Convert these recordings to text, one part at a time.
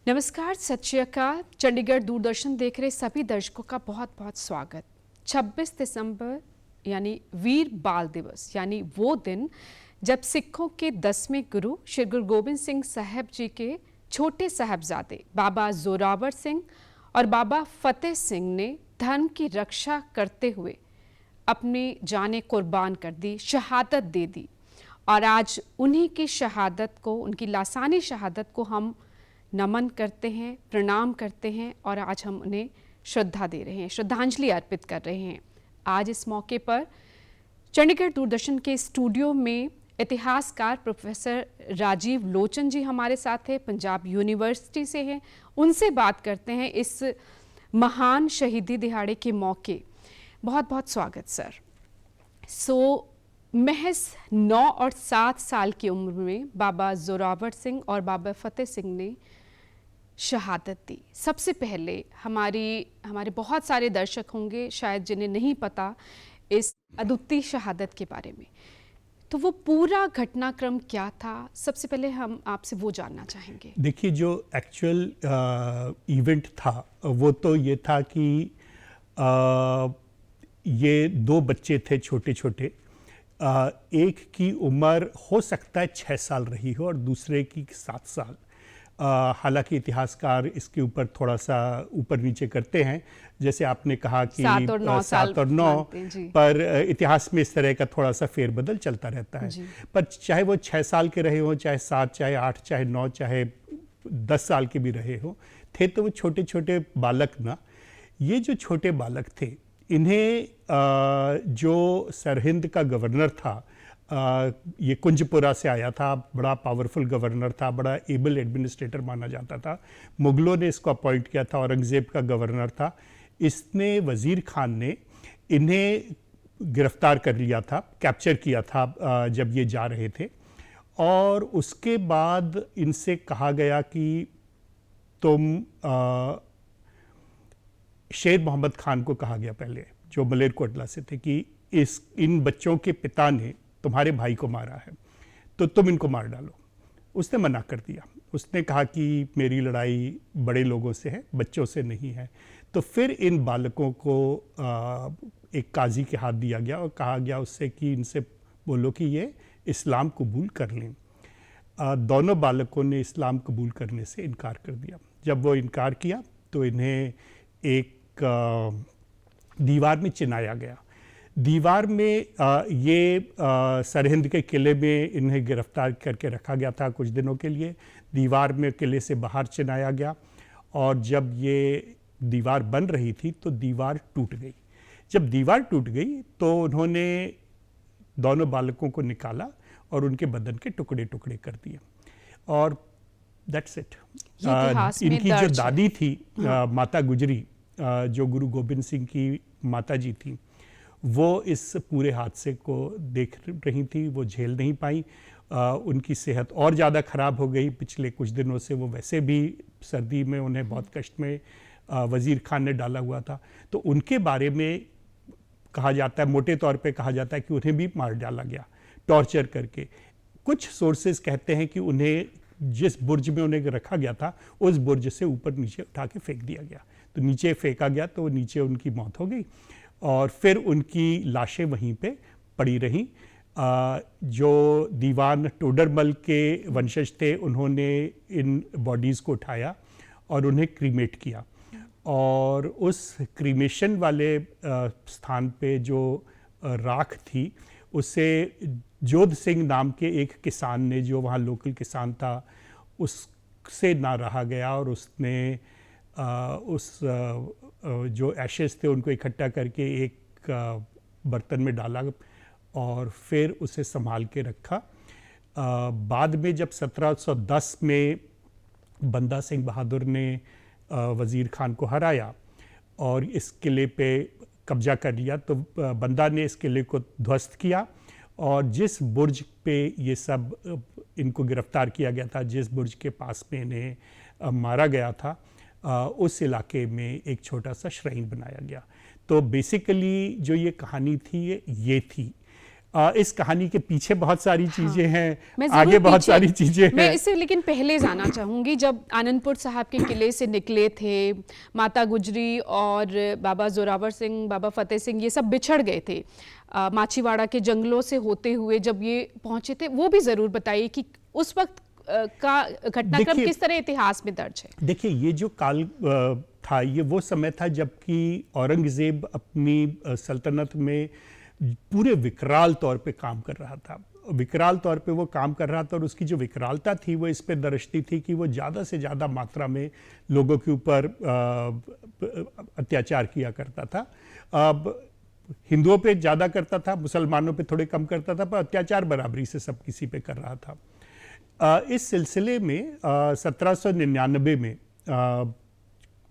नमस्कार, सत श्री अकाल। चंडीगढ़ दूरदर्शन देख रहे सभी दर्शकों का बहुत बहुत स्वागत। 26 दिसंबर यानी वीर बाल दिवस, यानी वो दिन जब सिखों के 10वें गुरु श्री गुरु गोबिंद सिंह साहब जी के छोटे साहबजादे बाबा जोरावर सिंह और बाबा फतेह सिंह ने धर्म की रक्षा करते हुए अपनी जानें कुर्बान कर दी, शहादत दे दी। और आज उन्हीं की शहादत को, उनकी लासानी शहादत को हम नमन करते हैं, प्रणाम करते हैं और आज हम उन्हें श्रद्धा दे रहे हैं, श्रद्धांजलि अर्पित कर रहे हैं। आज इस मौके पर चंडीगढ़ दूरदर्शन के स्टूडियो में इतिहासकार प्रोफेसर राजीव लोचन जी हमारे साथ हैं, पंजाब यूनिवर्सिटी से हैं। उनसे बात करते हैं इस महान शहीदी दिहाड़े के मौके। बहुत बहुत स्वागत सर। महज 9 और 7 साल की उम्र में बाबा जोरावर सिंह और बाबा फतेह सिंह ने शहादत दी। सबसे पहले हमारे बहुत सारे दर्शक होंगे शायद जिन्हें नहीं पता इस अद्वितीय शहादत के बारे में, तो वो पूरा घटनाक्रम क्या था, सबसे पहले हम आपसे वो जानना चाहेंगे। देखिए, जो एक्चुअल इवेंट था वो तो ये था कि ये 2 बच्चे थे छोटे छोटे। एक की उम्र हो सकता है 6 साल रही हो और दूसरे की 7 साल। हालांकि इतिहासकार इसके ऊपर थोड़ा सा ऊपर नीचे करते हैं, जैसे आपने कहा कि 7 और 9 7 और 9, पर इतिहास में इस तरह का थोड़ा सा फेरबदल चलता रहता है। पर चाहे वो 6 साल के रहे हों, चाहे 7, चाहे 8, चाहे 9, चाहे 10 साल के भी रहे हों, थे तो वो छोटे छोटे बालक ना। ये जो छोटे बालक थे, इन्हें जो सरहिंद का गवर्नर था, ये कुंजपुरा से आया था, बड़ा पावरफुल गवर्नर था, बड़ा एबल एडमिनिस्ट्रेटर माना जाता था। मुगलों ने इसको अपॉइंट किया था, औरंगज़ेब का गवर्नर था। इसने वज़ीर खान ने इन्हें गिरफ्तार कर लिया था, कैप्चर किया था जब ये जा रहे थे। और उसके बाद इनसे कहा गया कि तुम शेर मोहम्मद खान को कहा गया पहले, जो मलेरकोटला से थे, कि इन बच्चों के पिता ने तुम्हारे भाई को मारा है, तो तुम इनको मार डालो। उसने मना कर दिया। उसने कहा कि मेरी लड़ाई बड़े लोगों से है, बच्चों से नहीं है। तो फिर इन बालकों को एक काजी के हाथ दिया गया और कहा गया उससे कि इनसे बोलो कि ये इस्लाम कबूल कर लें। दोनों बालकों ने इस्लाम कबूल करने से इनकार कर दिया। जब वो इनकार किया तो इन्हें एक दीवार में चिनाया गया। दीवार में ये सरहिंद के किले में इन्हें गिरफ्तार करके रखा गया था कुछ दिनों के लिए। दीवार में किले से बाहर चिनाया गया और जब ये दीवार बन रही थी तो दीवार टूट गई। जब दीवार टूट गई तो उन्होंने दोनों बालकों को निकाला और उनके बदन के टुकड़े टुकड़े कर दिए और दैट्स इट। इनकी जो दादी थी, माता गुजरी, जो गुरु गोबिंद सिंह की माता जी थी, वो इस पूरे हादसे को देख रही थी, वो झेल नहीं पाई। उनकी सेहत और ज़्यादा ख़राब हो गई। पिछले कुछ दिनों से वो वैसे भी सर्दी में उन्हें बहुत कष्ट में वज़ीर खान ने डाला हुआ था। तो उनके बारे में कहा जाता है, मोटे तौर पे कहा जाता है कि उन्हें भी मार डाला गया टॉर्चर करके। कुछ सोर्सेज कहते हैं कि उन्हें जिस बुर्ज में उन्हें रखा गया था उस बुर्ज से ऊपर नीचे उठा के फेंक दिया गया। तो नीचे फेंका गया तो नीचे उनकी मौत हो गई और फिर उनकी लाशें वहीं पे पड़ी रहीं। जो दीवान टोडरमल के वंशज थे उन्होंने इन बॉडीज़ को उठाया और उन्हें क्रीमेट किया और उस क्रीमेशन वाले स्थान पे जो राख थी उसे जोध सिंह नाम के एक किसान ने, जो वहाँ लोकल किसान था, उससे ना रहा गया और उसने उस जो एशेस थे उनको इकट्ठा करके एक बर्तन में डाला और फिर उसे संभाल के रखा। बाद में जब 1710 में बंदा सिंह बहादुर ने वज़ीर खान को हराया और इस किले पे कब्जा कर लिया तो बंदा ने इस किले को ध्वस्त किया और जिस बुर्ज पे ये सब इनको गिरफ्तार किया गया था, जिस बुर्ज के पास में इन्हें मारा गया था, उस इलाके में एक छोटा सा श्राइन बनाया गया। तो बेसिकली जो ये कहानी थी ये थी। इस कहानी के पीछे बहुत सारी चीजें हैं, मैं जरूर आगे बहुत पीछे- सारी चीजें मैं हैं। इससे लेकिन पहले जाना चाहूंगी, जब आनंदपुर साहब के किले से निकले थे, माता गुजरी और बाबा जोरावर सिंह, बाबा फतेह सिंह ये सब बिछड़ गए थे, माछीवाड़ा के जंगलों से होते हुए जब ये पहुंचे थे, वो भी जरूर बताइए कि उस वक्त का घटनाक्रम देखिए- किस तरह इतिहास में दर्ज है। देखिए, ये जो काल था, ये वो समय था जबकि औरंगजेब अपनी सल्तनत में पूरे विकराल तौर पे काम कर रहा था। विकराल तौर पे वो काम कर रहा था, और उसकी जो विकरालता थी वो इस पे दर्शती थी कि वो ज़्यादा से ज़्यादा मात्रा में लोगों के ऊपर अत्याचार किया करता था। अब हिंदुओं पे ज़्यादा करता था, मुसलमानों पे थोड़े कम करता था, पर अत्याचार बराबरी से सब किसी पे कर रहा था। इस सिलसिले में 1799 में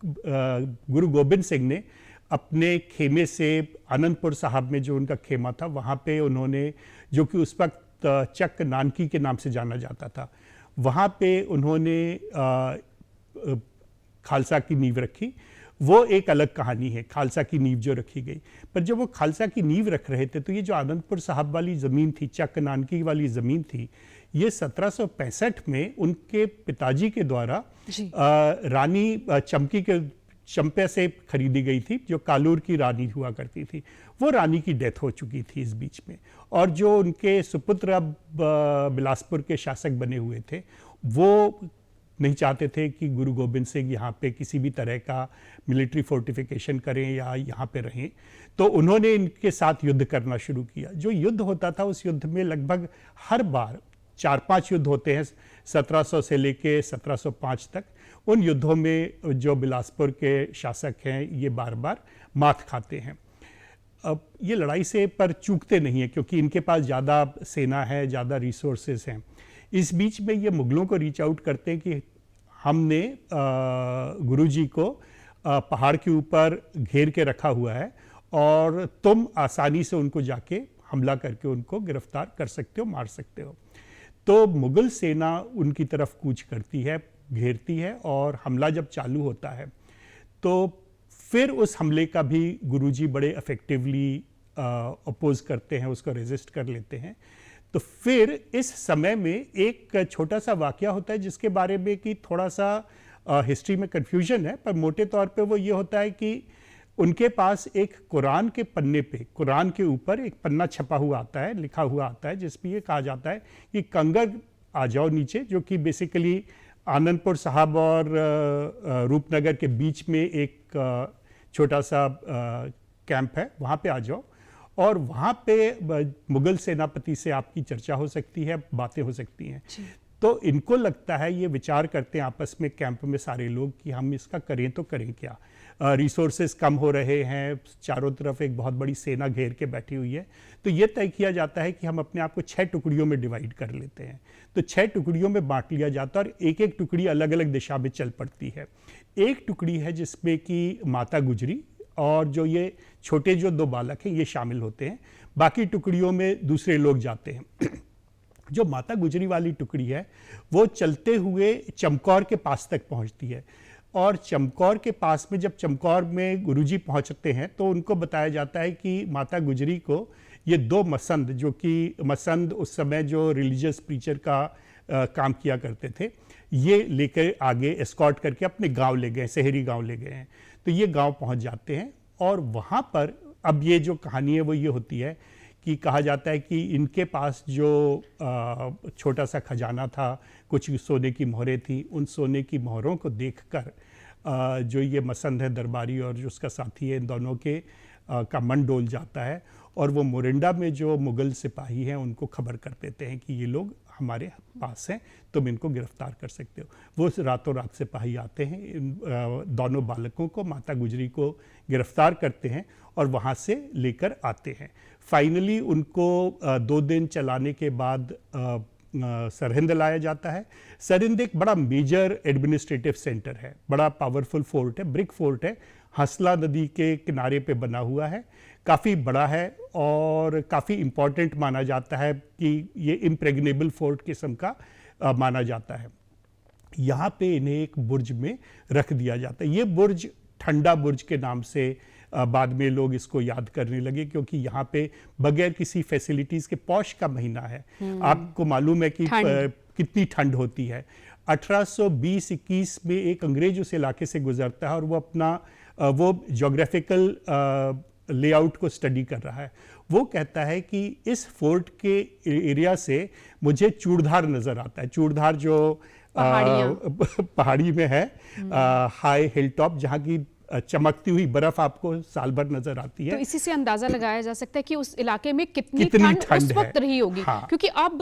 गुरु गोबिंद सिंह ने अपने खेमे से, आनंदपुर साहब में जो उनका खेमा था, वहाँ पे उन्होंने, जो कि उस वक्त चक नानकी के नाम से जाना जाता था, वहाँ पे उन्होंने खालसा की नींव रखी। वो एक अलग कहानी है, खालसा की नींव जो रखी गई। पर जब वो खालसा की नींव रख रहे थे, तो ये जो आनंदपुर साहब वाली ज़मीन थी, चक नानकी वाली ज़मीन थी, ये 1765 में उनके पिताजी के द्वारा रानी चंपी के चंपे से खरीदी गई थी, जो कालूर की रानी हुआ करती थी। वो रानी की डेथ हो चुकी थी इस बीच में, और जो उनके सुपुत्र अब बिलासपुर के शासक बने हुए थे, वो नहीं चाहते थे कि गुरु गोबिंद सिंह यहाँ पे किसी भी तरह का मिलिट्री फोर्टिफिकेशन करें या यहाँ पे रहें। तो उन्होंने इनके साथ युद्ध करना शुरू किया। जो युद्ध होता था, उस युद्ध में लगभग हर बार 4-5 युद्ध होते हैं 1700 से लेके 1705 तक। उन युद्धों में जो बिलासपुर के शासक हैं, ये बार बार मात खाते हैं। अब ये लड़ाई से पर चूकते नहीं हैं, क्योंकि इनके पास ज़्यादा सेना है, ज़्यादा रिसोर्सेज हैं। इस बीच में ये मुगलों को रीच आउट करते हैं कि हमने गुरुजी को पहाड़ के ऊपर घेर के रखा हुआ है, और तुम आसानी से उनको जाके हमला करके उनको गिरफ्तार कर सकते हो, मार सकते हो। तो मुगल सेना उनकी तरफ कूच करती है, घेरती है, और हमला जब चालू होता है, तो फिर उस हमले का भी गुरुजी बड़े इफेक्टिवली अपोज करते हैं, उसको रेजिस्ट कर लेते हैं। तो फिर इस समय में एक छोटा सा वाकया होता है, जिसके बारे में कि थोड़ा सा हिस्ट्री में कन्फ्यूजन है, पर मोटे तौर पे वो ये होता है कि उनके पास एक कुरान के पन्ने पे, कुरान के ऊपर एक पन्ना छपा हुआ आता है, लिखा हुआ आता है, जिसमें ये कहा जाता है कि कंगर आ जाओ नीचे, जो कि बेसिकली आनंदपुर साहब और रूपनगर के बीच में एक छोटा सा कैंप है, वहाँ पे आ जाओ, और वहाँ पे मुगल सेनापति से आपकी चर्चा हो सकती है, बातें हो सकती हैं। तो इनको लगता है, ये विचार करते हैं आपस में कैंप में सारे लोग कि हम इसका करें तो करें क्या। रिसोर्सेज कम हो रहे हैं, चारों तरफ एक बहुत बड़ी सेना घेर के बैठी हुई है। तो ये तय किया जाता है कि हम अपने आप को 6 टुकड़ियों में डिवाइड कर लेते हैं। तो 6 टुकड़ियों में बांट लिया जाता है, और एक एक टुकड़ी अलग अलग दिशा में चल पड़ती है। एक टुकड़ी है जिसमें कि माता गुजरी और जो ये छोटे जो 2 बालक हैं, ये शामिल होते हैं। बाकी टुकड़ियों में दूसरे लोग जाते हैं। जो माता गुजरी वाली टुकड़ी है, वो चलते हुए चमकौर के पास तक पहुंचती है, और चमकौर के पास में जब चमकौर में गुरुजी पहुंचते हैं, तो उनको बताया जाता है कि माता गुजरी को ये 2 मसंद, जो कि मसंद उस समय जो रिलीजियस प्रीचर का काम किया करते थे, ये लेकर आगे एस्कॉर्ट करके अपने गांव ले गए, शहरी गांव ले गए हैं। तो ये गांव पहुंच जाते हैं, और वहाँ पर अब ये जो कहानी है वो ये होती है कि कहा जाता है कि इनके पास जो छोटा सा खजाना था, कुछ सोने की मोहरें थी, उन सोने की मोहरों को देखकर जो ये मसंद है दरबारी और जो उसका साथी है, इन दोनों के का मन डोल जाता है, और वो मोरिंडा में जो मुगल सिपाही हैं उनको खबर कर देते हैं कि ये लोग हमारे पास हैं, तुम इनको गिरफ्तार कर सकते हो। वो रातों रात सिपाही आते हैं, इन दोनों बालकों को, माता गुजरी को गिरफ्तार करते हैं और वहाँ से लेकर आते हैं। फाइनली उनको 2 दिन चलाने के बाद सरहिंद लाया जाता है। सरहिंद एक बड़ा मेजर एडमिनिस्ट्रेटिव सेंटर है, बड़ा पावरफुल फोर्ट है, ब्रिक फोर्ट है, हसला नदी के किनारे पे बना हुआ है, काफ़ी बड़ा है और काफ़ी इम्पॉर्टेंट माना जाता है कि ये इम्प्रेग्नेबल फोर्ट किस्म का माना जाता है। यहाँ पे इन्हें एक बुर्ज में रख दिया जाता है। ये बुर्ज ठंडा बुर्ज के नाम से बाद में लोग इसको याद करने लगे, क्योंकि यहाँ पे बगैर किसी फैसिलिटीज़ के पौष का महीना है। आपको मालूम है कि कितनी ठंड होती है। 1820-21 में एक अंग्रेज उस इलाके से गुजरता है और वो अपना वो जोग्राफिकल लेआउट को स्टडी कर रहा है। वो कहता है कि इस फोर्ट के एरिया से मुझे चूड़धार नज़र आता है। चूड़धार जो पहाड़ी में है, हाई हिल टॉप, जहाँ की चमकती हुई बर्फ आपको साल भर नजर आती है। तो इसी से अंदाजा लगाया जा सकता है कि उस इलाके में कितनी ठंड उस वक्त रही होगी। हाँ। क्योंकि अब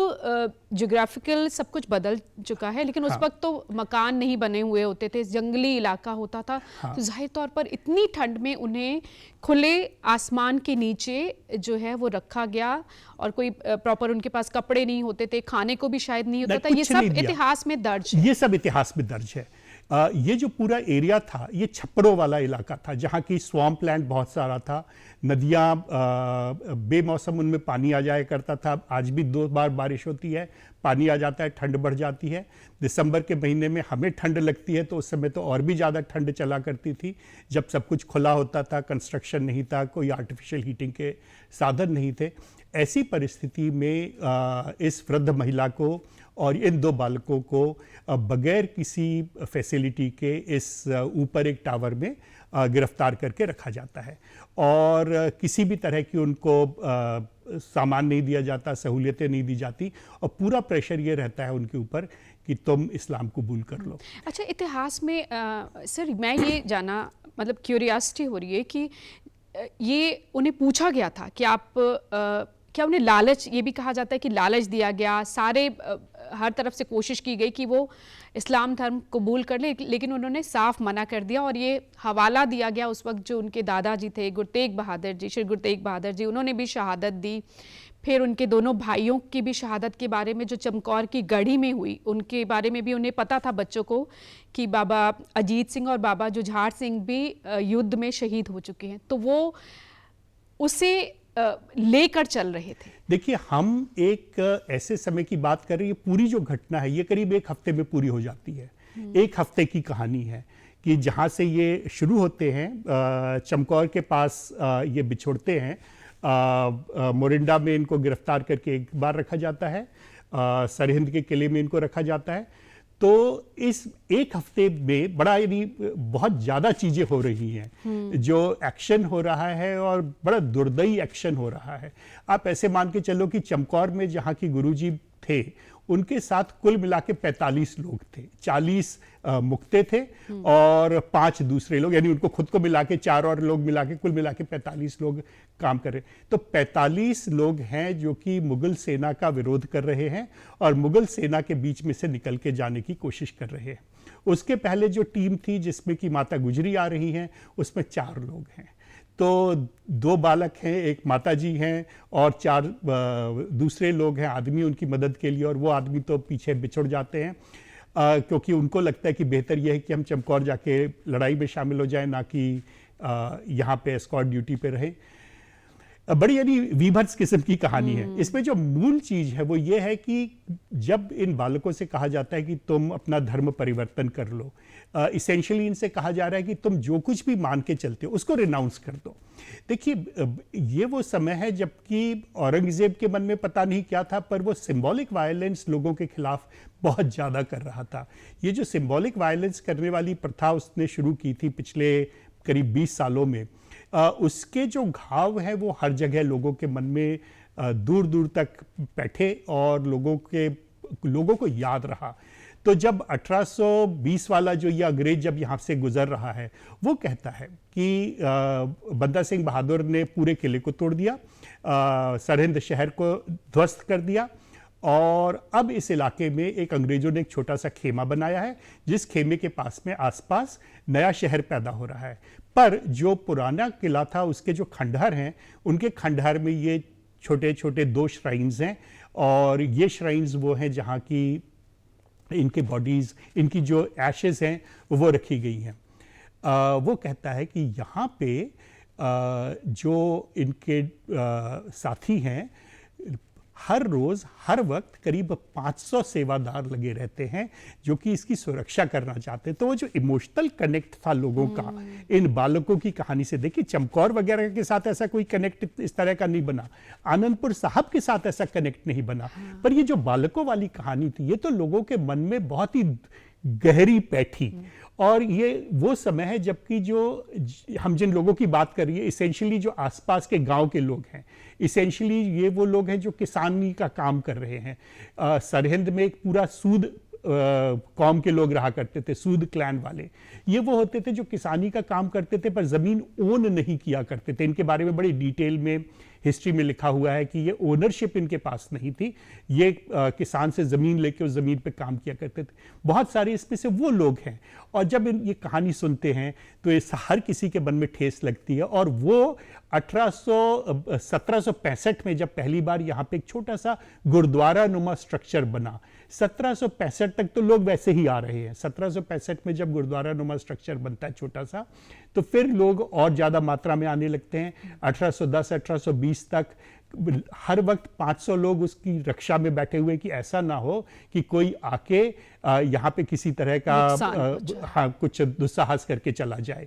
ज्योग्राफिकल सब कुछ बदल चुका है, लेकिन उस वक्त तो मकान नहीं बने हुए होते थे, जंगली इलाका होता था। हाँ। तो जाहिर तौर पर इतनी ठंड में उन्हें खुले आसमान के नीचे जो है वो रखा गया, और कोई प्रॉपर उनके पास कपड़े नहीं होते थे, खाने को भी शायद नहीं होता था। ये सब इतिहास में दर्ज है। ये सब इतिहास में दर्ज है। ये जो पूरा एरिया था, ये छप्परों वाला इलाका था, जहाँ की स्वैम्प लैंड बहुत सारा था। नदियाँ बेमौसम उनमें पानी आ जाया करता था। आज भी 2 बार बारिश होती है, पानी आ जाता है, ठंड बढ़ जाती है। दिसंबर के महीने में हमें ठंड लगती है, तो उस समय तो और भी ज़्यादा ठंड चला करती थी, जब सब कुछ खुला होता था, कंस्ट्रक्शन नहीं था, कोई आर्टिफिशियल हीटिंग के साधन नहीं थे। ऐसी परिस्थिति में इस वृद्ध महिला को और इन 2 बालकों को बगैर किसी फैसिलिटी के इस ऊपर एक टावर में गिरफ्तार करके रखा जाता है, और किसी भी तरह की उनको सामान नहीं दिया जाता, सहूलियतें नहीं दी जाती, और पूरा प्रेशर ये रहता है उनके ऊपर कि तुम इस्लाम कबूल कर लो। अच्छा, इतिहास में सर मैं ये जाना, मतलब क्यूरियोसिटी हो रही है कि ये उन्हें पूछा गया था कि आप क्या उन्हें लालच, ये भी कहा जाता है कि लालच दिया गया, सारे हर तरफ से कोशिश की गई कि वो इस्लाम धर्म कबूल कर ले, लेकिन उन्होंने साफ मना कर दिया, और ये हवाला दिया गया उस वक्त जो उनके दादाजी थे, गुरु तेग बहादुर जी, श्री गुरु तेग बहादुर जी, उन्होंने भी शहादत दी। फिर उनके दोनों भाइयों की भी शहादत के बारे में जो चमकौर की गढ़ी में हुई, उनके बारे में भी उन्हें पता था बच्चों को कि बाबा अजीत सिंह और बाबा जुझार सिंह भी युद्ध में शहीद हो चुके हैं, तो वो उसे लेकर चल रहे थे। देखिए, हम एक ऐसे समय की बात कर रहे हैं, पूरी जो घटना है ये करीब 1 हफ्ते में पूरी हो जाती है। 1 हफ्ते की कहानी है कि जहाँ से ये शुरू होते हैं, चमकौर के पास ये बिछोड़ते हैं, मोरिंडा में इनको गिरफ्तार करके एक बार रखा जाता है, सरहिंद के किले में इनको रखा जाता है। तो इस 1 हफ्ते में बड़ा, यानी बहुत ज़्यादा चीज़ें हो रही हैं, जो एक्शन हो रहा है और बड़ा दुर्दयी एक्शन हो रहा है। आप ऐसे मान के चलो कि चमकौर में जहाँ की गुरुजी थे, उनके साथ कुल मिला के 45 लोग थे। 40 मुक्ते थे और 5 दूसरे लोग, यानी उनको खुद को मिला के 4 और लोग मिला के कुल मिला के 45 लोग काम कर रहे। तो 45 लोग हैं जो कि मुगल सेना का विरोध कर रहे हैं और मुगल सेना के बीच में से निकल के जाने की कोशिश कर रहे हैं। उसके पहले जो टीम थी जिसमें कि माता गुजरी आ रही हैं, उसमें 4 लोग हैं। तो 2 बालक हैं, एक माताजी हैं और 4 दूसरे लोग हैं आदमी उनकी मदद के लिए, और वो आदमी तो पीछे बिछुड़ जाते हैं क्योंकि उनको लगता है कि बेहतर यह है कि हम चमकौर जाके लड़ाई में शामिल हो जाएं, ना कि यहाँ पे एस्कॉर्ट ड्यूटी पे रहें। बड़ी यानी वीभत्स किस्म की कहानी है। इसमें जो मूल चीज़ है वो ये है कि जब इन बालकों से कहा जाता है कि तुम अपना धर्म परिवर्तन कर लो, इसेंशियली इनसे कहा जा रहा है कि तुम जो कुछ भी मान के चलते हो उसको रिनाउंस कर दो। देखिए, ये वो समय है जबकि औरंगजेब के मन में पता नहीं क्या था, पर वो सिंबॉलिक वायलेंस लोगों के खिलाफ बहुत ज़्यादा कर रहा था। ये जो सिंबॉलिक वायलेंस करने वाली प्रथा उसने शुरू की थी पिछले करीब 20 सालों में, उसके जो घाव हैं वो हर जगह लोगों के मन में दूर दूर तक बैठे और लोगों को याद रहा। तो जब 1820 वाला जो ये अंग्रेज जब यहाँ से गुजर रहा है, वो कहता है कि बंदा सिंह बहादुर ने पूरे किले को तोड़ दिया, सरहिंद शहर को ध्वस्त कर दिया, और अब इस इलाके में एक अंग्रेजों ने एक छोटा सा खेमा बनाया है, जिस खेमे के पास में आसपास नया शहर पैदा हो रहा है। पर जो पुराना किला था उसके जो खंडहर हैं, उनके खंडहर में ये छोटे छोटे 2 श्राइन्स हैं, और ये श्राइन्स वो हैं जहाँ की इनके बॉडीज़, इनकी जो एशेज़ हैं वो रखी गई हैं। वो कहता है कि यहाँ पे जो इनके साथी हैं, हर रोज हर वक्त करीब 500 सेवादार लगे रहते हैं जो कि इसकी सुरक्षा करना चाहते हैं। तो वो जो इमोशनल कनेक्ट था लोगों का इन बालकों की कहानी से, देखिए चमकौर वगैरह के साथ ऐसा कोई कनेक्ट इस तरह का नहीं बना, आनंदपुर साहब के साथ ऐसा कनेक्ट नहीं बना, पर ये जो बालकों वाली कहानी थी ये तो लोगों के मन में बहुत ही गहरी बैठी। और ये वो समय है जबकि जो हम जिन लोगों की बात कर रही है इसेंशियली जो आसपास के गांव के लोग हैं, इसेंशियली ये वो लोग हैं जो किसानी का काम कर रहे हैं। सरहिंद में एक पूरा सूद कौम के लोग रहा करते थे, सूद क्लैन वाले। ये वो होते थे जो किसानी का काम करते थे पर ज़मीन ओन नहीं किया करते थे। इनके बारे में बड़ी डिटेल में हिस्ट्री में लिखा हुआ है कि ये ओनरशिप इनके पास नहीं थी, ये किसान से ज़मीन लेके उस ज़मीन पे काम किया करते थे। बहुत सारे इसमें से वो लोग हैं और जब ये कहानी सुनते हैं तो ये हर किसी के मन में ठेस लगती है। और वो 1765 में जब पहली बार यहाँ पे एक छोटा सा गुरुद्वारा नुमा स्ट्रक्चर बना, 1765 तक तो लोग वैसे ही आ रहे हैं। 1765 में जब गुरुद्वारा नुमा स्ट्रक्चर बनता है छोटा सा, तो फिर लोग और ज़्यादा मात्रा में आने लगते हैं। 1810 1820 तक हर वक्त 500 लोग उसकी रक्षा में बैठे हुए कि ऐसा ना हो कि कोई आके यहाँ पे किसी तरह का कुछ दुस्साहस करके चला जाए।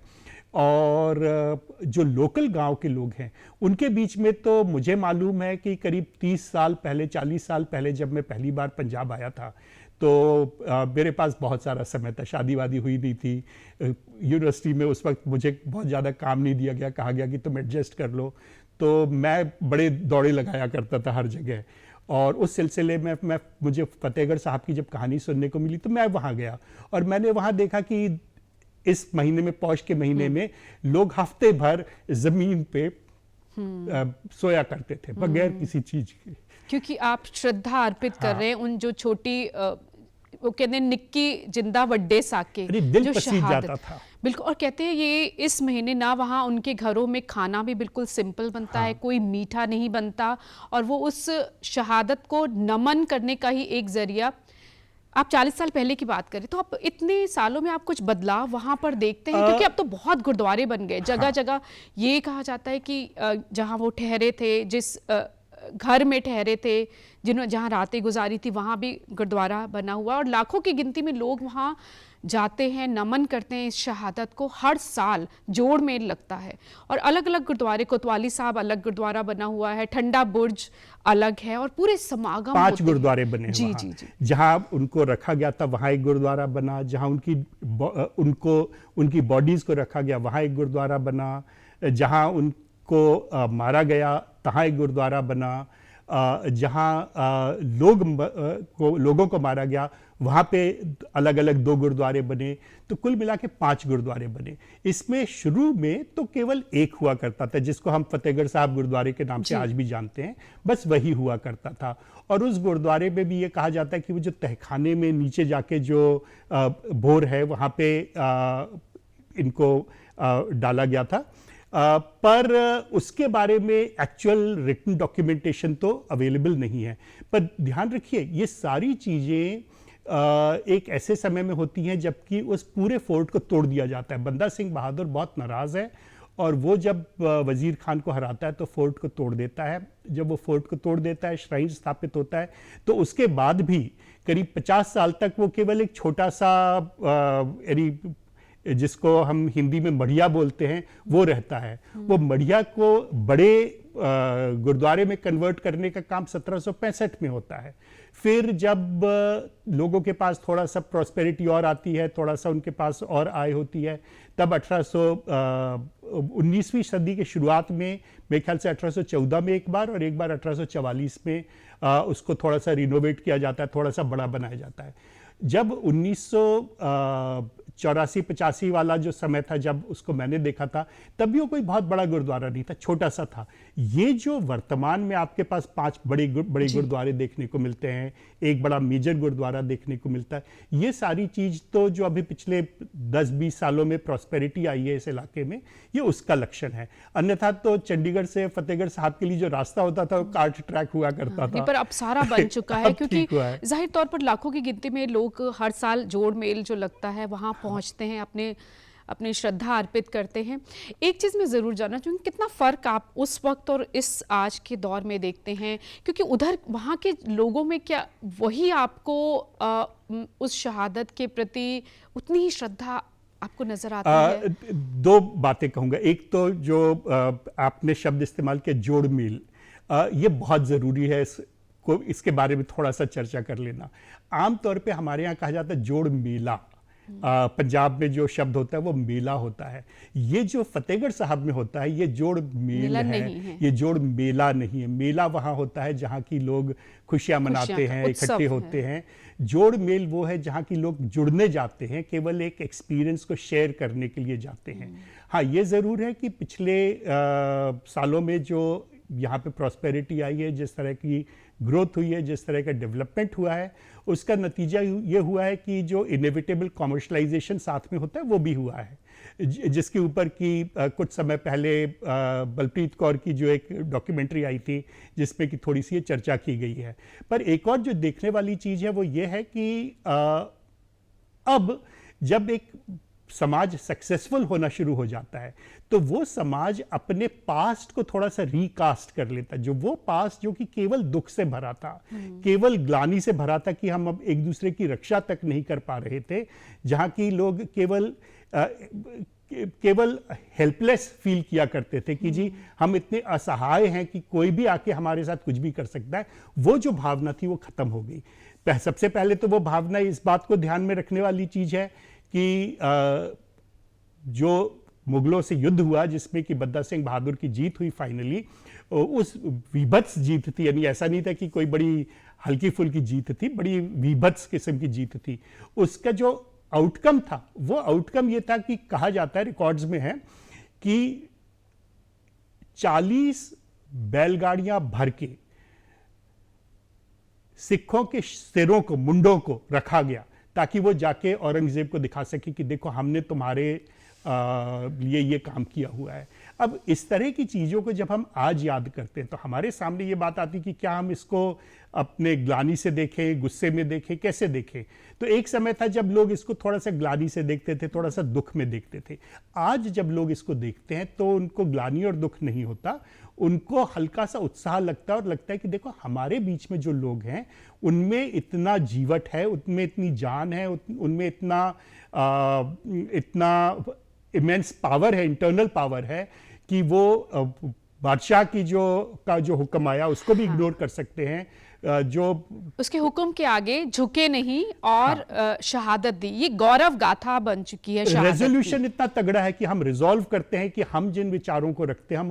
और जो लोकल गांव के लोग हैं उनके बीच में तो मुझे मालूम है कि करीब 30 साल पहले 40 साल पहले जब मैं पहली बार पंजाब आया था तो मेरे पास बहुत सारा समय था, शादी वादी हुई नहीं थी। यूनिवर्सिटी में उस वक्त मुझे बहुत ज़्यादा काम नहीं दिया गया, कहा गया कि तुम एडजस्ट कर लो, तो मैं बड़े दौड़े लगाया करता था हर जगह। और उस सिलसिले में मुझे फतेहगढ़ साहब की जब कहानी सुनने को मिली तो मैं वहाँ गया और मैंने वहाँ देखा कि इस महीने में, पौष के महीने में लोग हफ्ते भर जमीन पे सोया करते थे बगैर किसी चीज के, क्योंकि आप श्रद्धा अर्पित कर रहे हैं उन जो छोटी वो कहते हैं निक्की जिंदा वड्डे साके दिल जो पसीज शहादत जाता था। बिल्कुल। और कहते हैं ये इस महीने ना वहाँ उनके घरों में खाना भी बिल्कुल सिंपल बनता है, कोई मीठा नहीं बनता, और वो उस शहादत को नमन करने का ही एक जरिया। आप 40 साल पहले की बात करें तो आप इतने सालों में आप कुछ बदलाव वहाँ पर देखते हैं? क्योंकि अब तो बहुत गुरुद्वारे बन गए जगह जगह। ये कहा जाता है कि जहाँ वो ठहरे थे, जिस घर में ठहरे थे, जहाँ रातें गुजारी थी, वहाँ भी गुरुद्वारा बना हुआ और लाखों की गिनती में लोग वहाँ जाते हैं, नमन करते हैं इस शहादत को। हर साल जोड़ मेल लगता है और अलग अलग गुरुद्वारे, कोतवाली साहब अलग गुरुद्वारा बना हुआ है, ठंडा बुर्ज अलग है और पूरे समागम 5 गुरुद्वारे बने जी, वहाँ। जी, जी। जहाँ उनको रखा गया था वहाँ एक गुरुद्वारा बना, जहाँ उनकी बॉडीज को रखा गया वहाँ एक गुरुद्वारा बना, जहाँ उनको मारा गया तहाँ एक गुरुद्वारा बना, जहाँ लोगों को मारा गया वहाँ पे अलग अलग 2 गुरुद्वारे बने। तो कुल मिला के 5 गुरुद्वारे बने। इसमें शुरू में तो केवल एक हुआ करता था जिसको हम फतेहगढ़ साहब गुरुद्वारे के नाम से आज भी जानते हैं, बस वही हुआ करता था। और उस गुरुद्वारे में भी ये कहा जाता है कि वो जो तहखाने में नीचे जाके जो भोर है वहाँ पे इनको डाला गया था। पर उसके बारे में एक्चुअल रिटन डॉक्यूमेंटेशन तो अवेलेबल नहीं है। पर ध्यान रखिए ये सारी चीज़ें एक ऐसे समय में होती हैं जबकि उस पूरे फोर्ट को तोड़ दिया जाता है। बंदा सिंह बहादुर बहुत नाराज़ है और वो जब वजीर खान को हराता है तो फोर्ट को तोड़ देता है। जब वो फोर्ट को तोड़ देता है, श्राइन स्थापित होता है, तो उसके बाद भी करीब 50 साल तक वो केवल एक छोटा सा जिसको हम हिंदी में मढ़िया बोलते हैं वो रहता है। वो मढ़िया को बड़े गुरुद्वारे में कन्वर्ट करने का काम 1765 में होता है। फिर जब लोगों के पास थोड़ा सा प्रॉस्पेरिटी और आती है, थोड़ा सा उनके पास और आय होती है, तब 19वीं सदी के शुरुआत में, मेरे ख्याल से 1814 में एक बार और एक बार 1844 में उसको थोड़ा सा रिनोवेट किया जाता है, थोड़ा सा बड़ा बनाया जाता है। जब 1984-85 वाला जो समय था जब उसको मैंने देखा था, तब भी वो कोई बहुत बड़ा गुरुद्वारा नहीं था, छोटा सा था। ये जो वर्तमान में आपके पास 5 बड़े गुरुद्वारे देखने को मिलते हैं, एक बड़ा मेजर गुरुद्वारा देखने को मिलता है, ये सारी चीज़ तो जो अभी पिछले 10-20 सालों में प्रॉस्पेरिटी आई है इस इलाके में, ये उसका लक्षण है। अन्यथा तो चंडीगढ़ से फतेहगढ़ साहब के लिए जो रास्ता होता था वो कार्ट ट्रैक हुआ करता था। पर अब सारा बन चुका है क्योंकि जाहिर तौर पर लाखों की गिनती में लोग हर साल जोड़ मेल जो लगता है वहाँ पहुँचते हैं, अपने अपनी श्रद्धा अर्पित करते हैं। एक चीज़ मैं ज़रूर जानना चाहूँगी, कितना फ़र्क आप उस वक्त और इस आज के दौर में देखते हैं, क्योंकि उधर वहाँ के लोगों में क्या वही आपको उस शहादत के प्रति उतनी ही श्रद्धा आपको नज़र आती है? दो बातें कहूँगा। एक तो जो आपने शब्द इस्तेमाल किया जोड़ मेल, ये बहुत ज़रूरी है, इसके बारे में थोड़ा सा चर्चा कर लेना। आम तौर पे हमारे यहाँ कहा जाता है जोड़ मेला। पंजाब में जो शब्द होता है वो मेला होता है। ये जो फतेहगढ़ साहब में होता है ये जोड़ मेल है, ये जोड़ मेला नहीं है। मेला वहाँ होता है जहाँ की लोग खुशियाँ मनाते हैं, इकट्ठे होते हैं। जोड़ मेल वो है जहाँ की लोग जुड़ने जाते हैं, केवल एक एक्सपीरियंस को शेयर करने के लिए जाते हैं। हाँ, ये ज़रूर है कि पिछले सालों में जो यहाँ पे प्रॉस्पेरिटी आई है, जिस तरह की ग्रोथ हुई है, जिस तरह का डेवलपमेंट हुआ है, उसका नतीजा ये हुआ है कि जो इनएविटेबल कॉमर्शलाइजेशन साथ में होता है वो भी हुआ है, जिसके ऊपर कि कुछ समय पहले बलप्रीत कौर की जो एक डॉक्यूमेंट्री आई थी जिसमें कि थोड़ी सी ये चर्चा की गई है। पर एक और जो देखने वाली चीज़ है वो ये है कि अब जब एक समाज सक्सेसफुल होना शुरू हो जाता है तो वो समाज अपने पास्ट को थोड़ा सा रिकास्ट कर लेता है। जो वो पास्ट जो कि केवल दुख से भरा था, केवल ग्लानि से भरा था कि हम अब एक दूसरे की रक्षा तक नहीं कर पा रहे थे, जहाँ की लोग केवल हेल्पलेस फील किया करते थे कि जी हम इतने असहाय हैं कि कोई भी आके हमारे साथ कुछ भी कर सकता है, वो जो भावना थी वो खत्म हो गई। सबसे पहले तो वो भावना इस बात को ध्यान में रखने वाली चीज है कि जो मुगलों से युद्ध हुआ जिसमें कि बद्दा सिंह बहादुर की जीत हुई फाइनली, उस विभत्स जीत थी, यानी ऐसा नहीं था कि कोई बड़ी हल्की फुल्की जीत थी, बड़ी विभत्स किस्म की जीत थी। उसका जो आउटकम था वो आउटकम ये था कि कहा जाता है, रिकॉर्ड्स में है कि 40 बैलगाड़ियां भर के सिखों के सिरों को, मुंडों को रखा गया ताकि वो जाके औरंगजेब को दिखा सके कि देखो हमने तुम्हारे लिए ये काम किया हुआ है। अब इस तरह की चीज़ों को जब हम आज याद करते हैं तो हमारे सामने ये बात आती कि क्या हम इसको अपने ग्लानि से देखें, गुस्से में देखें, कैसे देखें। तो एक समय था जब लोग इसको थोड़ा सा ग्लानि से देखते थे, थोड़ा सा दुख में देखते थे। आज जब लोग इसको देखते हैं तो उनको ग्लानि और दुख नहीं होता, उनको हल्का सा उत्साह लगता है और लगता है कि देखो हमारे बीच में जो लोग हैं उनमें इतना जीवट है, उनमें इतनी जान है, उनमें इतना इमेंस पावर है, इंटरनल पावर है कि वो बादशाह की जो हुक्म आया उसको भी इग्नोर कर सकते हैं, जो उसके हुक्म के आगे झुके नहीं और शहादत दी। ये गौरव गाथा बन चुकी है शहादत। रेजोल्यूशन इतना तगड़ा है कि हम रिजॉल्व करते हैं कि हम जिन विचारों को रखते हैं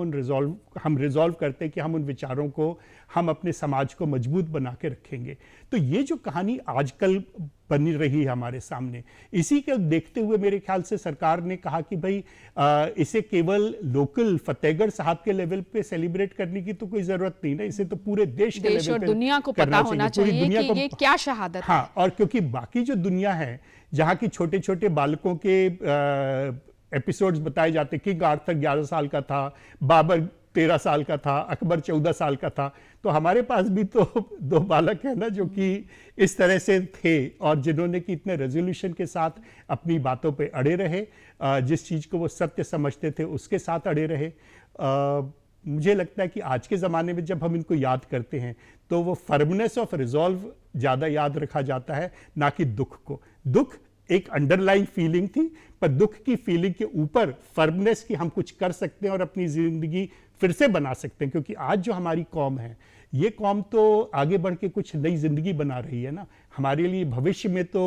हम रिजॉल्व करते हैं कि हम उन विचारों को हम अपने समाज को मजबूत बना के रखेंगे। तो ये जो कहानी आजकल बनी रही है हमारे सामने, इसी को देखते हुए मेरे ख्याल से सरकार ने कहा कि भाई इसे केवल लोकल फतेहगढ़ साहब के लेवल पे सेलिब्रेट करने की तो कोई जरूरत नहीं ना, इसे तो पूरे देश के लेवल पे दुनिया को पता होना चाहिए कि ये क्या शहादत है। हाँ, और क्योंकि बाकी जो दुनिया है जहाँ की छोटे छोटे बालकों के एपिसोड्स बताए जाते, किंग आर्थर 11 साल का था, बाबर 13 साल का था, अकबर 14 साल का था, तो हमारे पास भी तो 2 बालक हैं ना जो कि इस तरह से थे और जिन्होंने कि इतने रेजोल्यूशन के साथ अपनी बातों पे अड़े रहे, जिस चीज़ को वो सत्य समझते थे उसके साथ अड़े रहे। मुझे लगता है कि आज के ज़माने में जब हम इनको याद करते हैं तो वो फर्मनेस ऑफ रिजॉल्व ज़्यादा याद रखा जाता है, ना कि दुख को। दुख एक अंडरलाइन फीलिंग थी, पर दुख की फीलिंग के ऊपर फर्मनेस की हम कुछ कर सकते हैं और अपनी ज़िंदगी फिर से बना सकते हैं। क्योंकि आज जो हमारी कौम है, ये कौम तो आगे बढ़ के कुछ नई ज़िंदगी बना रही है ना। हमारे लिए भविष्य में तो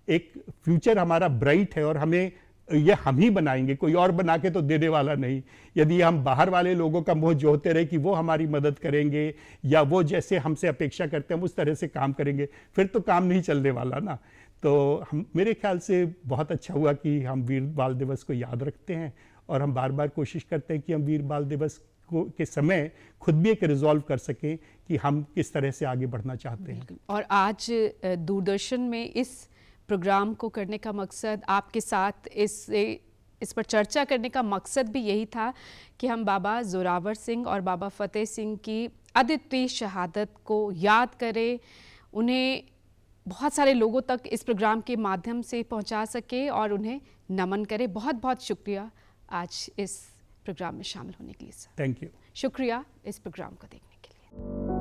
एक फ्यूचर हमारा ब्राइट है और हमें ये हम ही बनाएंगे, कोई और बना के तो देने वाला नहीं। यदि हम बाहर वाले लोगों का मुंह जोहते रहे कि वो हमारी मदद करेंगे या वो जैसे हमसे अपेक्षा करते हैं हम उस तरह से काम करेंगे, फिर तो काम नहीं चलने वाला ना। तो हम, मेरे ख्याल से बहुत अच्छा हुआ कि हम वीर बाल दिवस को याद रखते हैं और हम बार बार कोशिश करते हैं कि हम वीर बाल दिवस के समय खुद भी एक रिजॉल्व कर सकें कि हम किस तरह से आगे बढ़ना चाहते हैं। और आज दूरदर्शन में इस प्रोग्राम को करने का मकसद, आपके साथ इस पर चर्चा करने का मकसद भी यही था कि हम बाबा जोरावर सिंह और बाबा फतेह सिंह की अद्वितीय शहादत को याद करें, उन्हें बहुत सारे लोगों तक इस प्रोग्राम के माध्यम से पहुंचा सके और उन्हें नमन करें। बहुत बहुत शुक्रिया आज इस प्रोग्राम में शामिल होने के लिए सर। Thank you. शुक्रिया इस प्रोग्राम को देखने के लिए।